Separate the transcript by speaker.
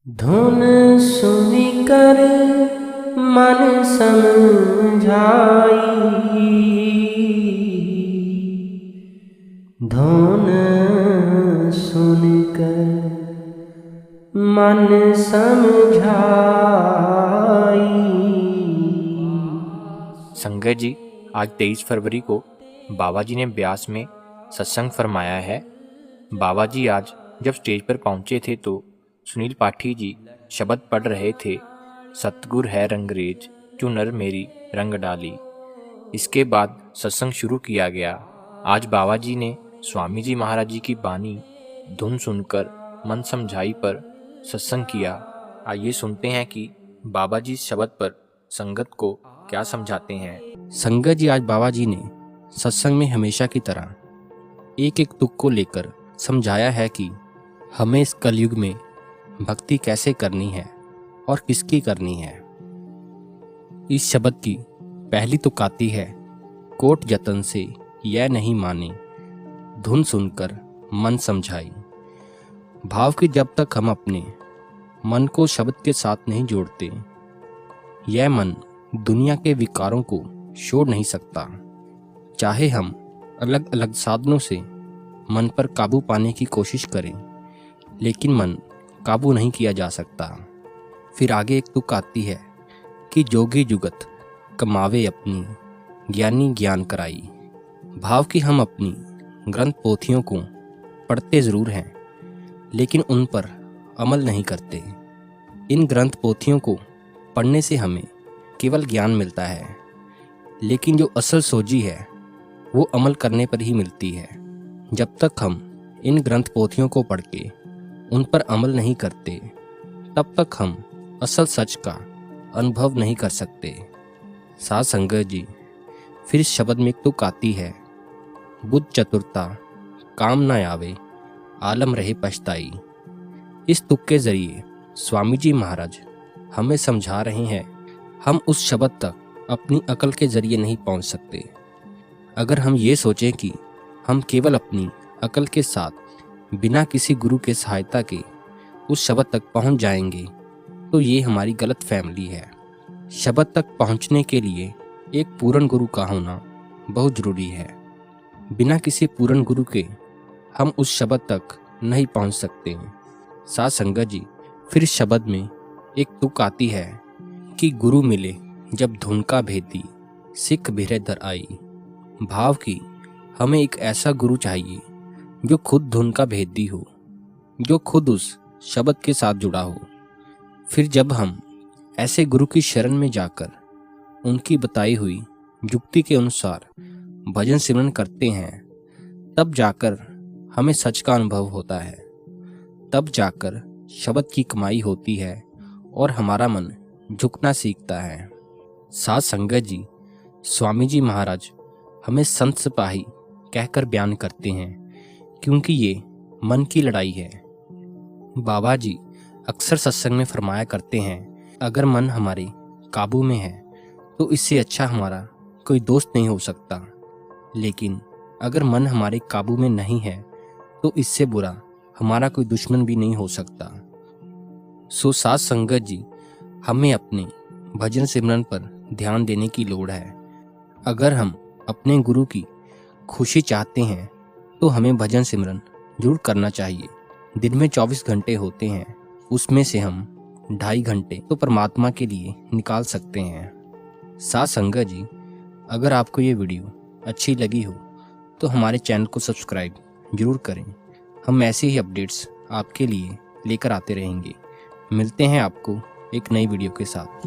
Speaker 1: धुन सुनिकर मन समझाई, धुन सुनकर मन समझाई।
Speaker 2: संगत जी, आज 23 फरवरी को बाबा जी ने ब्यास में सत्संग फरमाया है। बाबा जी आज जब स्टेज पर पहुंचे थे तो सुनील पाठी जी शब्द पढ़ रहे थे, सतगुर है रंगरेज चुनर मेरी रंग डाली। इसके बाद सत्संग शुरू किया गया। आज बाबा जी ने स्वामी जी महाराज जी की बानी धुन सुनकर मन समझाई पर सत्संग किया। आइए सुनते हैं कि बाबा जी शब्द पर संगत को क्या समझाते हैं।
Speaker 3: संगत जी, आज बाबा जी ने सत्संग में हमेशा की तरह एक एक तुक को लेकर समझाया है कि हमें इस कलयुग में भक्ति कैसे करनी है और किसकी करनी है। इस शब्द की पहली तुक आती है, कोट जतन से यह नहीं माने, धुन सुनकर मन समझाई। भाव कि जब तक हम अपने मन को शब्द के साथ नहीं जोड़ते, यह मन दुनिया के विकारों को छोड़ नहीं सकता। चाहे हम अलग अलग साधनों से मन पर काबू पाने की कोशिश करें, लेकिन मन काबू नहीं किया जा सकता। फिर आगे एक तुक आती है कि जोगी जुगत कमावे अपनी, ज्ञानी ज्ञान कराई। भाव कि हम अपनी ग्रंथ पोथियों को पढ़ते ज़रूर हैं, लेकिन उन पर अमल नहीं करते। इन ग्रंथ पोथियों को पढ़ने से हमें केवल ज्ञान मिलता है, लेकिन जो असल सोजी है वो अमल करने पर ही मिलती है। जब तक हम इन ग्रंथ पोथियों को पढ़ के उन पर अमल नहीं करते, तब तक हम असल सच का अनुभव नहीं कर सकते। साथ संगत जी, फिर इस शब्द में एक तुक आती है, बुद्ध चतुरता काम न आवे, आलम रहे पछताई। इस तुक के जरिए स्वामी जी महाराज हमें समझा रहे हैं, हम उस शब्द तक अपनी अकल के जरिए नहीं पहुंच सकते। अगर हम ये सोचें कि हम केवल अपनी अकल के साथ बिना किसी गुरु के सहायता के उस शब्द तक पहुंच जाएंगे, तो ये हमारी गलत फहमी है। शब्द तक पहुंचने के लिए एक पूर्ण गुरु का होना बहुत जरूरी है। बिना किसी पूर्ण गुरु के हम उस शब्द तक नहीं पहुंच सकते। साथ संगत जी, फिर इस शब्द में एक तुक आती है कि गुरु मिले जब धुन का भेदी, सिख भिरे दर आई। भाव कि हमें एक ऐसा गुरु चाहिए जो खुद धुन का भेदी हो, जो खुद उस शब्द के साथ जुड़ा हो। फिर जब हम ऐसे गुरु की शरण में जाकर उनकी बताई हुई युक्ति के अनुसार भजन सिमरन करते हैं, तब जाकर हमें सच का अनुभव होता है। तब जाकर शब्द की कमाई होती है और हमारा मन झुकना सीखता है। साथ संगत जी, स्वामी जी महाराज हमें संत सिपाही कहकर बयान करते हैं, क्योंकि ये मन की लड़ाई है। बाबा जी अक्सर सत्संग में फरमाया करते हैं, अगर मन हमारे काबू में है तो इससे अच्छा हमारा कोई दोस्त नहीं हो सकता, लेकिन अगर मन हमारे काबू में नहीं है तो इससे बुरा हमारा कोई दुश्मन भी नहीं हो सकता। सो साथ संगत जी, हमें अपने भजन सिमरन पर ध्यान देने की लोड़ है। अगर हम अपने गुरु की खुशी चाहते हैं तो हमें भजन सिमरन जरूर करना चाहिए। दिन में 24 घंटे होते हैं, उसमें से हम 2.5 घंटे तो परमात्मा के लिए निकाल सकते हैं। साथ संगत जी, अगर आपको ये वीडियो अच्छी लगी हो तो हमारे चैनल को सब्सक्राइब जरूर करें। हम ऐसे ही अपडेट्स आपके लिए लेकर आते रहेंगे। मिलते हैं आपको एक नई वीडियो के साथ।